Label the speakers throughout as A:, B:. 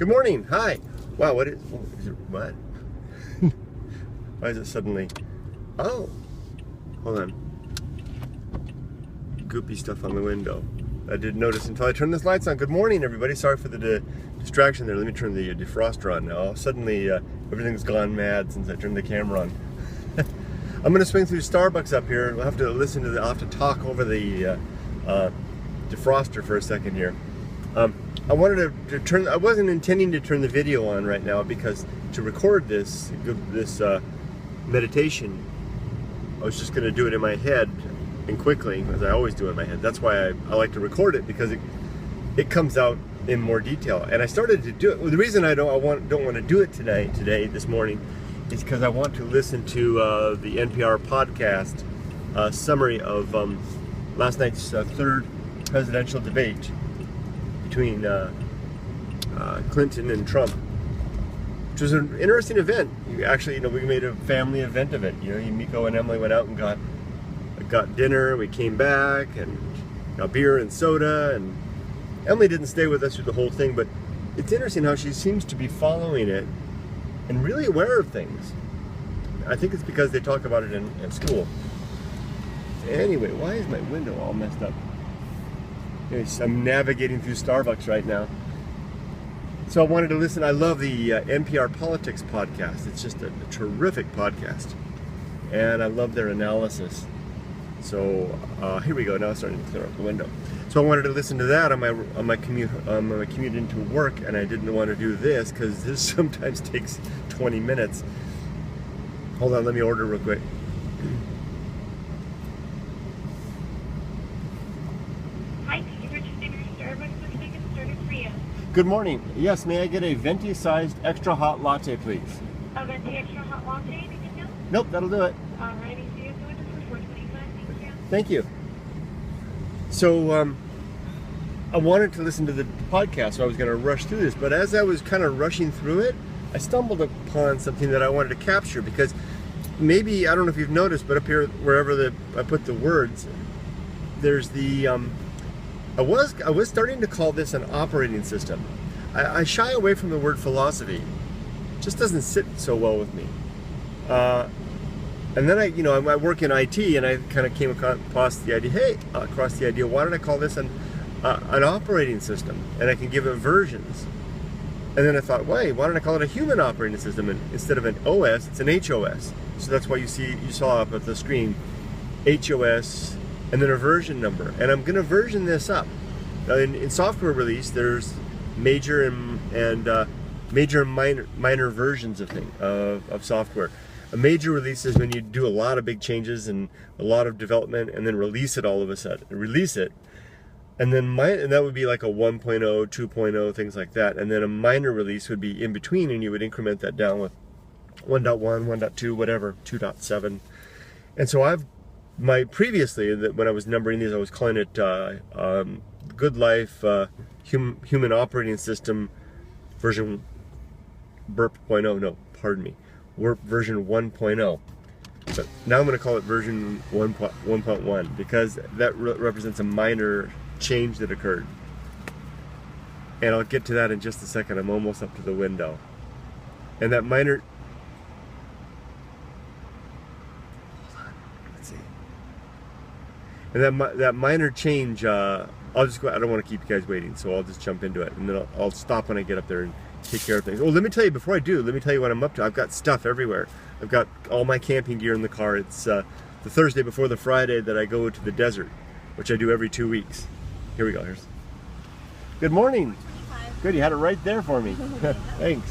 A: Good morning. Hi. Wow, what is it? What? Why is it suddenly? Oh, hold on. Goopy stuff on the window. I didn't notice until I turned this lights on. Good morning, everybody. Sorry for the distraction there. Let me turn the defroster on now. Suddenly, everything's gone mad since I turned the camera on. I'm going to swing through Starbucks up here. We'll have to listen to I'll have to talk over the defroster for a second here. I wanted to turn. I wasn't intending to turn the video on right now because to record this meditation, I was just going to do it in my head and quickly, as I always do in my head. That's why I like to record it, because it comes out in more detail. And I started to do it. Well, the reason I don't want to do it this morning, is because I want to listen to the NPR podcast summary of last night's third presidential debate between Clinton and Trump, which was an interesting event. Actually, we made a family event of it. Miko and Emily went out and got dinner. We came back and got beer and soda. And Emily didn't stay with us through the whole thing, but it's interesting how she seems to be following it and really aware of things. I think it's because they talk about it in school. Anyway, why is my window all messed up? I'm navigating through Starbucks right now. So I wanted to listen. I love the NPR Politics podcast. It's just a terrific podcast. And I love their analysis. So here we go. Now it's starting to clear up the window. So I wanted to listen to that on my commute into work, and I didn't want to do this because this sometimes takes 20 minutes. Hold on, let me order real quick. Good morning. Yes, may I get a venti-sized extra hot latte, please?
B: A venti extra hot latte, anything else?
A: Nope, that'll do it.
B: Alrighty, so you're going to for $4.25, thank you.
A: Thank you. So, I wanted to listen to the podcast, so I was going to rush through this, but as I was kind of rushing through it, I stumbled upon something that I wanted to capture, because maybe, I don't know if you've noticed, but up here, wherever I put the words, there's the, I was starting to call this an operating system. I shy away from the word philosophy. It just doesn't sit so well with me. And then I work in IT, and I kind of came across the idea, why don't I call this an operating system? And I can give it versions. And then I thought, why don't I call it a human operating system? And instead of an OS, it's an HOS. So that's why you saw up at the screen, HOS, and then a version number. And I'm going to version this up. In software release, there's major and minor versions of software. A major release is when you do a lot of big changes and a lot of development, and then release it all of a sudden. Release it, and then that would be like a 1.0, 2.0, things like that. And then a minor release would be in between, and you would increment that down with 1.1, 1.2, whatever, 2.7. And so previously, when I was numbering these, I was calling it Good Life Human Operating System version version 1.0. But now I'm going to call it version 1.1 because that represents a minor change that occurred. And I'll get to that in just a second. I'm almost up to the window. And that minor... And that minor change, I'll just go. I don't want to keep you guys waiting, so I'll just jump into it, and then I'll stop when I get up there and take care of things. Oh, let me tell you before I do. Let me tell you what I'm up to. I've got stuff everywhere. I've got all my camping gear in the car. It's the Thursday before the Friday that I go to the desert, which I do every 2 weeks. Here we go. Good morning.
B: Hi.
A: Good. You had it right there for me. Thanks.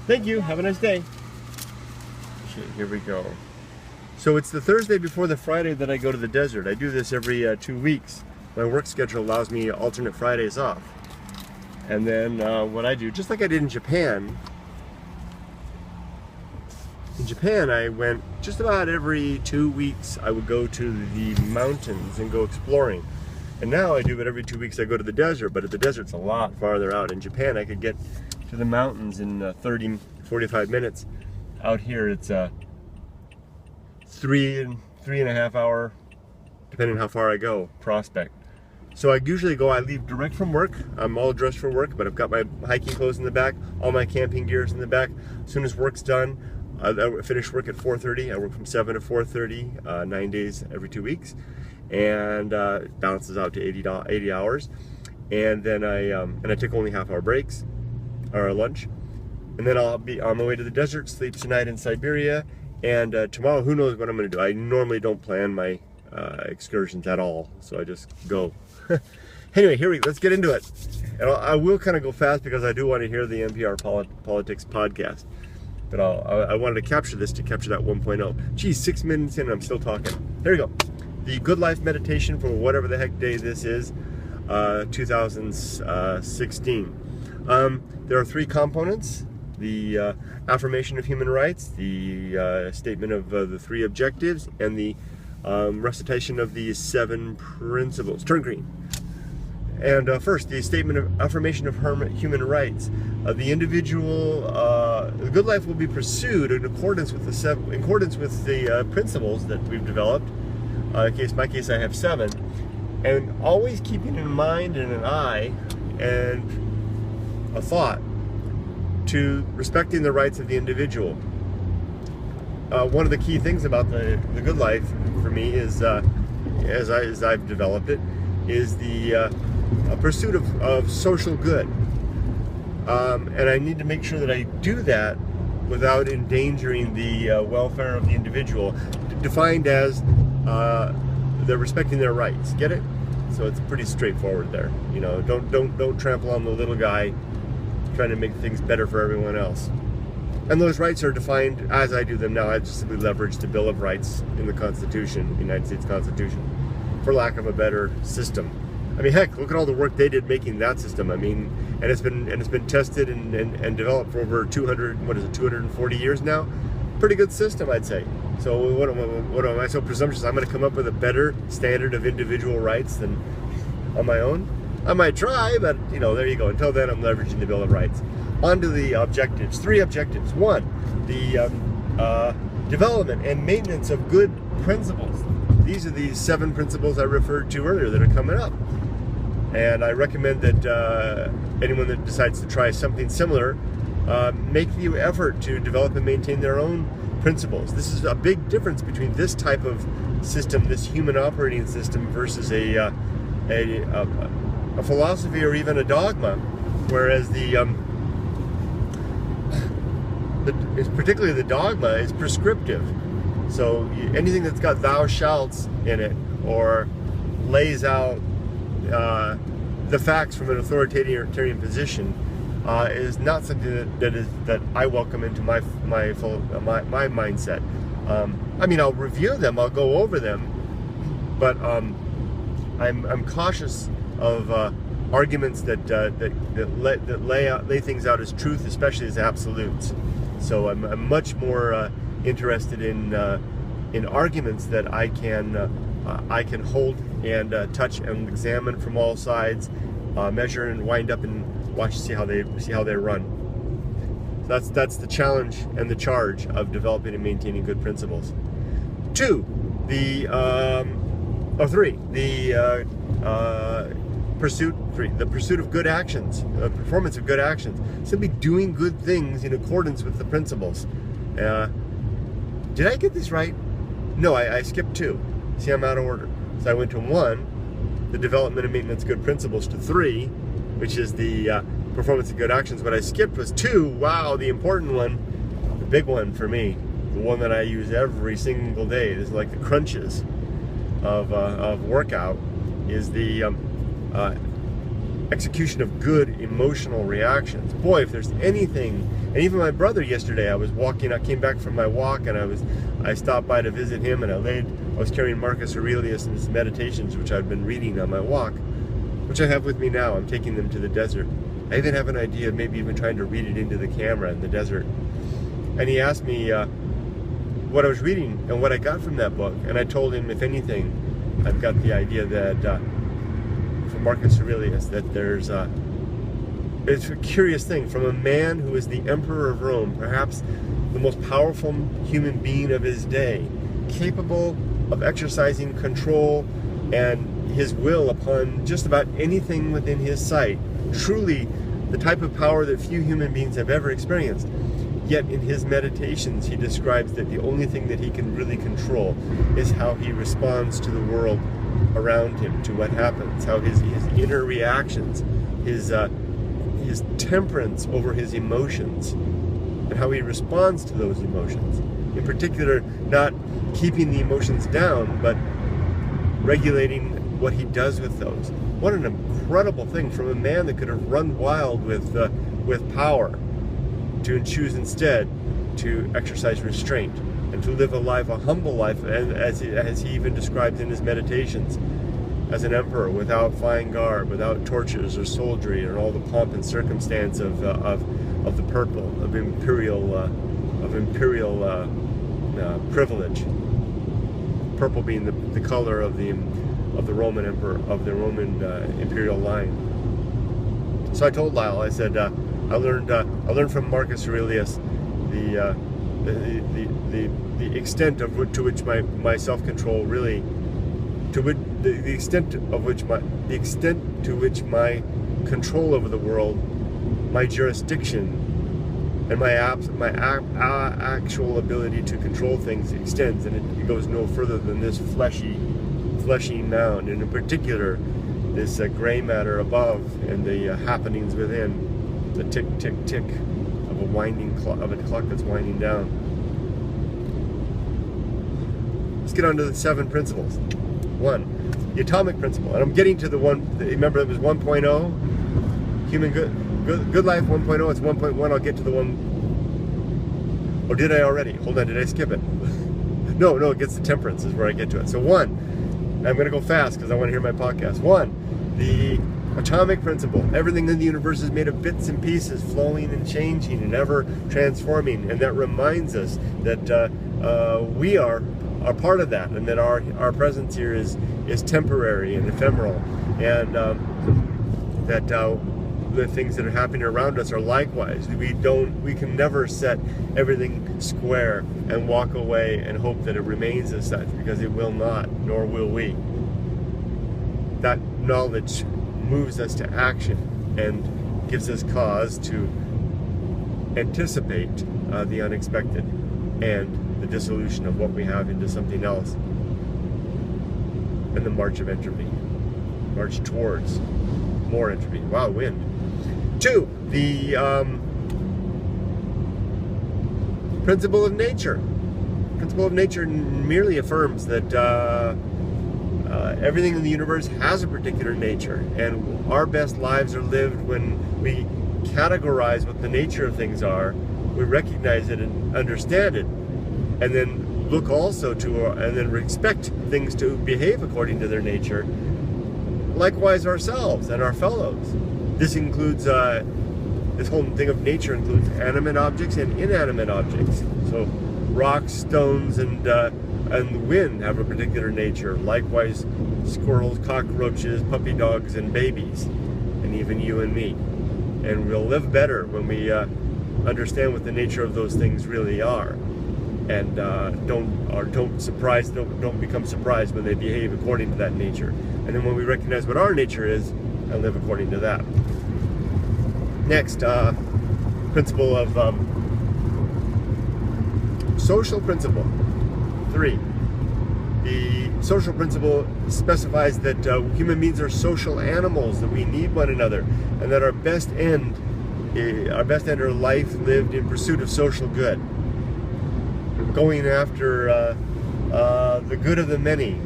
A: Thank you. Have a nice day. Here we go. So it's the Thursday before the Friday that I go to the desert. I do this every 2 weeks. My work schedule allows me alternate Fridays off. And then what I do, just like I did in Japan, In Japan, I went just about every 2 weeks. I would go to the mountains and go exploring. And now I do it every 2 weeks. I go to the desert, but the desert's a lot farther out. In Japan, I could get to the mountains in 30, 45 minutes. Out here, it's three and a half hour, depending on how far I go, prospect. So I usually I leave direct from work. I'm all dressed for work, but I've got my hiking clothes in the back, all my camping gear's in the back. As soon as work's done, I finish work at 4:30. I work from 7 to 4:30, 9 days every 2 weeks, and balances out to 80 hours. And then I take only half-hour breaks or lunch, and then I'll be on my way to the desert, sleep tonight in Siberia, and tomorrow, who knows what I'm going to do. I normally don't plan my excursions at all, so I just go. Anyway, let's get into it. And I will kind of go fast because I do want to hear the NPR Politics podcast. But I wanted to capture that 1.0. Geez, 6 minutes in and I'm still talking. Here we go. The Good Life Meditation for whatever the heck day this is, 2016. There are 3 components. The affirmation of human rights, the statement of the 3 objectives, and the recitation of the 7 principles. Turn green. And first, the statement of affirmation of human rights. The individual, the good life will be pursued in accordance with the principles that we've developed. In my case, I have 7, and always keeping in mind and an eye and a thought to respecting the rights of the individual. One of the key things about the good life for me is, as I've developed it, is the pursuit of social good. And I need to make sure that I do that without endangering the welfare of the individual, defined as they're respecting their rights. Get it? So it's pretty straightforward there. You know, don't trample on the little guy trying to make things better for everyone else. And those rights are defined as I do them now. I just simply leverage the Bill of Rights in the Constitution, the United States Constitution, for lack of a better system. I mean, heck, look at all the work they did making that system. I mean, and it's been tested and developed for over 240 years now. Pretty good system, I'd say. So what am I so presumptuous? I'm going to come up with a better standard of individual rights than on my own? I might try, but you know, there you go. Until then, I'm leveraging the Bill of Rights. On to the objectives. 3 objectives. 1, the development and maintenance of good principles. These are the 7 principles I referred to earlier that are coming up. And I recommend that anyone that decides to try something similar make the effort to develop and maintain their own principles. This is a big difference between this type of system, this human operating system, versus a philosophy or even a dogma. Whereas particularly the dogma is prescriptive. So anything that's got thou shalt in it, or lays out the facts from an authoritarian position, is not something that I welcome into my mindset. I mean, I'll review them, I'll go over them, but I'm cautious of arguments that lay things out as truth, especially as absolutes. So I'm much more interested in arguments that I can hold and touch and examine from all sides, measure and wind up and watch, see how they run. So that's the challenge and the charge of developing and maintaining good principles. 2, the pursuit of good actions, performance of good actions. Simply doing good things in accordance with the principles. Did I get this right? No, I skipped 2. See, I'm out of order. So I went to 1, the development and maintenance of good principles, to 3, which is the performance of good actions. What I skipped was 2. Wow, the important one, the big one for me, the one that I use every single day. This is like the crunches of workout, is the execution of good emotional reactions. Boy, if there's anything, and even my brother yesterday, I was walking, I came back from my walk, and I stopped by to visit him, and I was carrying Marcus Aurelius and his meditations, which I've been reading on my walk, which I have with me now. I'm taking them to the desert. I even have an idea of maybe even trying to read it into the camera in the desert. And he asked me, what I was reading and what I got from that book, and I told him, if anything, I've got the idea that from Marcus Aurelius, that there's it's a curious thing, from a man who is the emperor of Rome, perhaps the most powerful human being of his day, capable of exercising control and his will upon just about anything within his sight, truly the type of power that few human beings have ever experienced. Yet in his meditations, he describes that the only thing that he can really control is how he responds to the world around him, to what happens, how his inner reactions, his temperance over his emotions, and how he responds to those emotions. In particular, not keeping the emotions down, but regulating what he does with those. What an incredible thing from a man that could have run wild with power, to choose instead to exercise restraint and to live a humble life, and as he even describes in his meditations, as an emperor, without fine garb, without torches or soldiery, and all the pomp and circumstance of the purple, of imperial privilege. Purple being the color of the Roman emperor, of the Roman imperial line. So I told Lyle, I said, I learned from Marcus Aurelius the extent to which my self-control really, the extent to which my control over the world, my jurisdiction, and my actual ability to control things extends, and it goes no further than this fleshy mound, and in particular this gray matter above and the happenings within, the tick tick tick of a clock that's winding down. Let's get on to the 7 principles. 1, the atomic principle, and I'm getting to the one. Remember, it was 1.0, human good life 1.0. It's 1.1. I'll get to the one. Or did I already? Hold on, did I skip it? No, it gets to temperance is where I get to it. So 1, I'm going to go fast because I want to hear my podcast. 1, the atomic principle. Everything in the universe is made of bits and pieces, flowing and changing and ever transforming, and that reminds us that we are part of that, and that our presence here is temporary and ephemeral, and that the things that are happening around us are likewise. We can never set everything square and walk away and hope that it remains as such, because it will not, nor will we. That knowledge moves us to action and gives us cause to anticipate the unexpected and the dissolution of what we have into something else, and the march of entropy, march towards more entropy. Wow, wind. 2, the principle of nature. Principle of nature merely affirms that everything in the universe has a particular nature, and our best lives are lived when we categorize what the nature of things are, we recognize it and understand it, and then look also to, and then expect things to behave according to their nature. Likewise, ourselves and our fellows. This includes, this whole thing of nature includes animate objects and inanimate objects. So rocks, stones, and wind have a particular nature. Likewise, squirrels, cockroaches, puppy dogs, and babies, and even you and me. And we'll live better when we understand what the nature of those things really are, and don't become surprised when they behave according to that nature. And then when we recognize what our nature is, and live according to that. Next, principle of social principle. 3. The social principle specifies that human beings are social animals, that we need one another, and that our best end are life lived in pursuit of social good. Going after the good of the many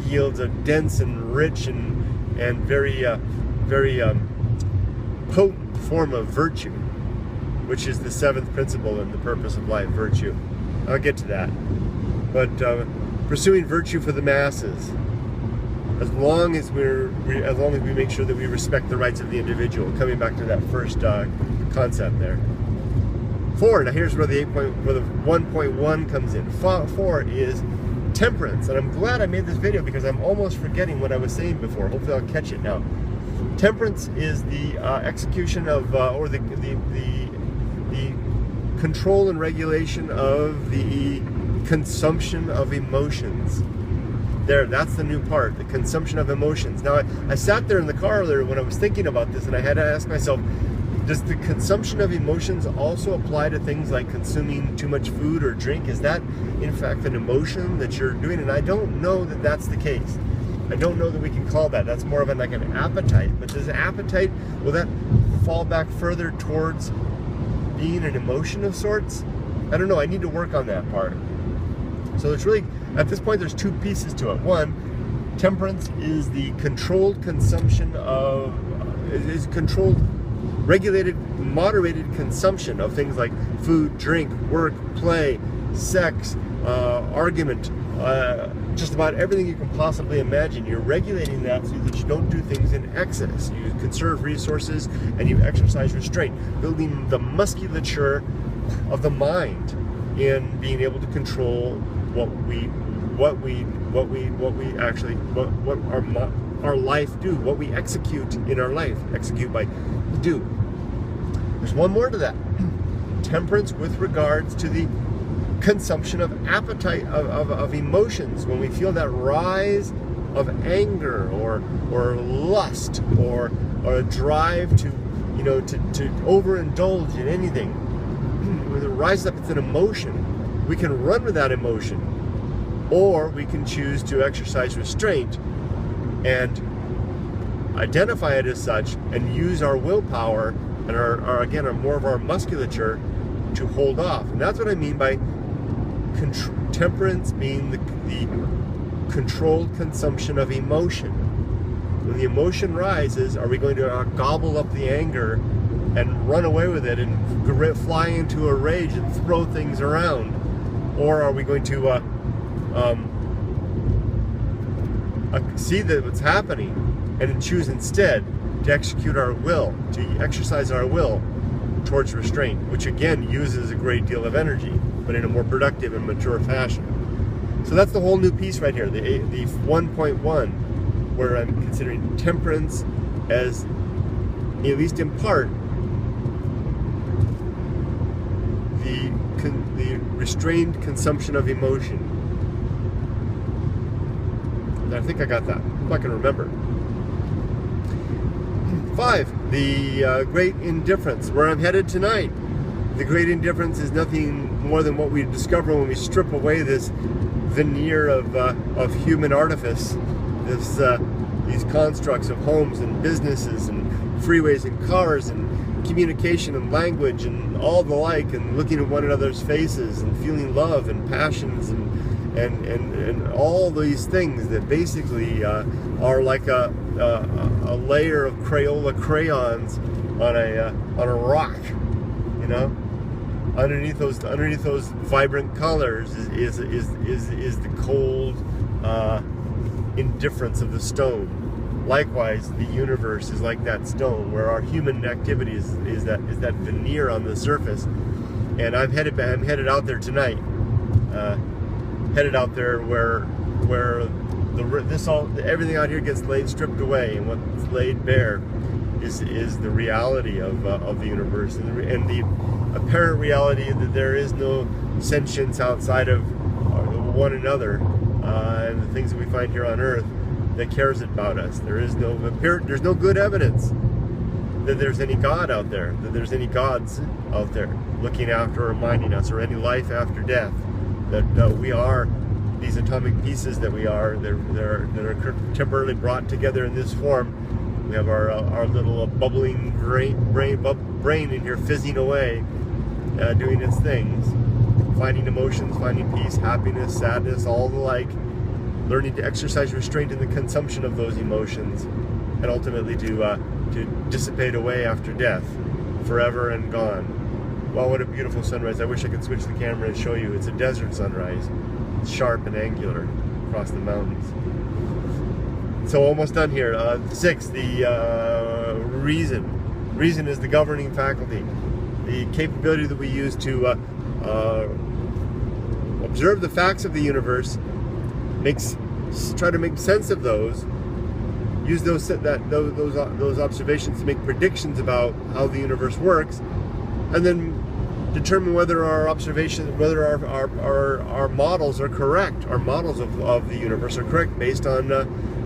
A: yields a dense and rich and very potent form of virtue, which is the 7th principle in the purpose of life, virtue. I'll get to that. But pursuing virtue for the masses, as long as we make sure that we respect the rights of the individual, coming back to that first concept there. 4, now here's where the 1.1 comes in. 4 is temperance, and I'm glad I made this video because I'm almost forgetting what I was saying before. Hopefully I'll catch it now. Temperance is the execution of, or the control and regulation of the consumption of emotions. There, that's the new part, the consumption of emotions. Now, I sat there in the car earlier when I was thinking about this, and I had to ask myself, does the consumption of emotions also apply to things like consuming too much food or drink? Is that, in fact, an emotion that you're doing? And I don't know that that's the case. I don't know that we can call that. That's more of like an appetite. But does appetite, will that fall back further towards being an emotion of sorts? I don't know. I need to work on that part. So there's really, at this point, there's 2 pieces to it. One, temperance is the controlled consumption of, is controlled, regulated, moderated consumption of things like food, drink, work, play, sex, argument, just about everything you can possibly imagine. You're regulating that so that you don't do things in excess. You conserve resources and you exercise restraint, building the musculature of the mind in being able to control what our life do, what we execute in our life, execute by do. There's one more to that. Temperance with regards to the consumption of appetite, of emotions. When we feel that rise of anger or lust or a drive to, you know, to overindulge in anything, when it rises up, it's an emotion. We can run with that emotion, or we can choose to exercise restraint and identify it as such and use our willpower and our more of our musculature to hold off. And that's what I mean by temperance being the controlled consumption of emotion. When the emotion rises, are we going to gobble up the anger and run away with it and fly into a rage and throw things around? Or are we going to see that what's happening and choose instead to execute our will, to exercise our will towards restraint, which again uses a great deal of energy, but in a more productive and mature fashion. So that's the whole new piece right here, the 1.1, where I'm considering temperance as, at least in part, the restrained consumption of emotion. And I think I got that. If I can remember. 5, the great indifference, where I'm headed tonight. The great indifference is nothing more than what we discover when we strip away this veneer of human artifice, these constructs of homes and businesses and freeways and cars and communication and language and all the like, and looking at one another's faces and feeling love and passions and all these things that basically are like a layer of Crayola crayons on a rock, you know. Underneath those vibrant colors is the cold indifference of the stone. Likewise, the universe is like that stone, where our human activity is that veneer on the surface. And I'm headed out there tonight. Headed out there where everything out here gets stripped away, and what's laid bare is the reality of the universe and the apparent reality that there is no sentience outside of one another and the things that we find here on Earth that cares about us. There's no good evidence that there's any God out there, that there's any gods out there looking after or reminding us, or any life after death, that we are these atomic pieces that we are, that are temporarily brought together in this form. We have our little bubbling brain in here fizzing away, doing its things, finding emotions, finding peace, happiness, sadness, all the like, learning to exercise restraint in the consumption of those emotions, and ultimately to dissipate away after death, forever and gone. Wow, what a beautiful sunrise. I wish I could switch the camera and show you. It's a desert sunrise. It's sharp and angular across the mountains. So almost done here. 6, the reason. Reason is the governing faculty. the capability that we use to observe the facts of the universe, try to make sense of those, use those observations to make predictions about how the universe works, and then determine whether our observations, whether our models are correct, our models of the universe are correct based on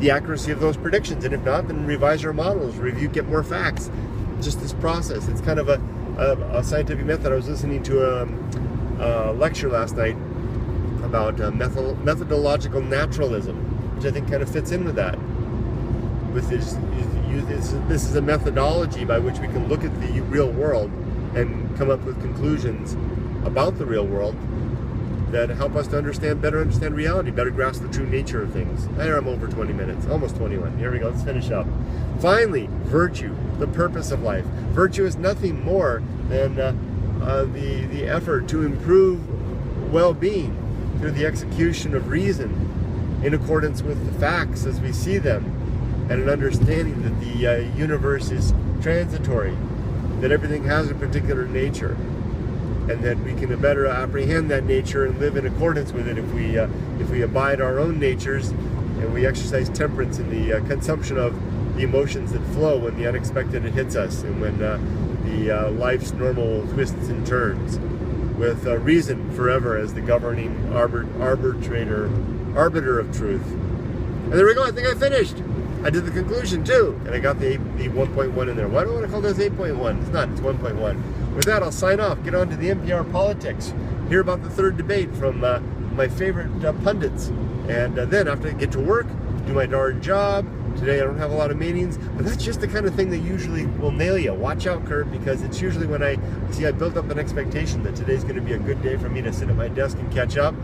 A: the accuracy of those predictions. And if not, then revise our models, review, get more facts. Just this process. It's kind of a scientific method. I was listening to a lecture last night about methodological naturalism, which I think kind of fits in with that. With this is a methodology by which we can look at the real world and come up with conclusions about the real world that help us to better understand reality, better grasp the true nature of things. There, I'm over 20 minutes, almost 21. Here we go, let's finish up. Finally, virtue, the purpose of life. Virtue is nothing more than the effort to improve well-being through the execution of reason in accordance with the facts as we see them, and an understanding that the universe is transitory, that everything has a particular nature, and that we can better apprehend that nature and live in accordance with it if we abide our own natures and we exercise temperance in the consumption of the emotions that flow when the unexpected hits us and when the life's normal twists and turns, with reason forever as the governing arbiter of truth. And there we go, I think I finished. I did the conclusion too, and I got the 1.1 in there. Why do I want to call this 8.1? It's not, it's 1.1. With that, I'll sign off, get on to the NPR politics, hear about the third debate from my favorite pundits, and then after I get to work, do my darn job. Today I don't have a lot of meetings, but that's just the kind of thing that usually will nail you. Watch out, Kurt, because it's usually when I built up an expectation that today's going to be a good day for me to sit at my desk and catch up.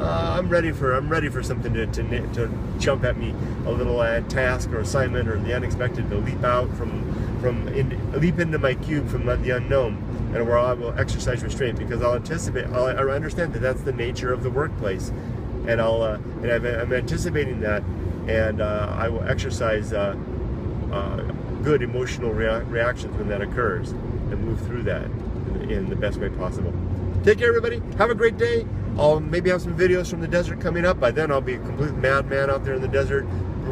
A: I'm ready for something to jump at me, a little task or assignment or the unexpected, to leap out leap into my cube from the unknown, and where I will exercise restraint, because I understand that that's the nature of the workplace, and I'm anticipating that, and I will exercise good emotional reactions when that occurs, and move through that in the best way possible. Take care, everybody. Have a great day. I'll maybe have some videos from the desert coming up. By then, I'll be a complete madman out there in the desert,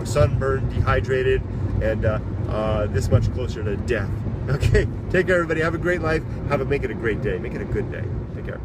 A: sunburned, dehydrated, and this much closer to death. Okay, take care, everybody. Have a great life. Make it a great day. Make it a good day. Take care.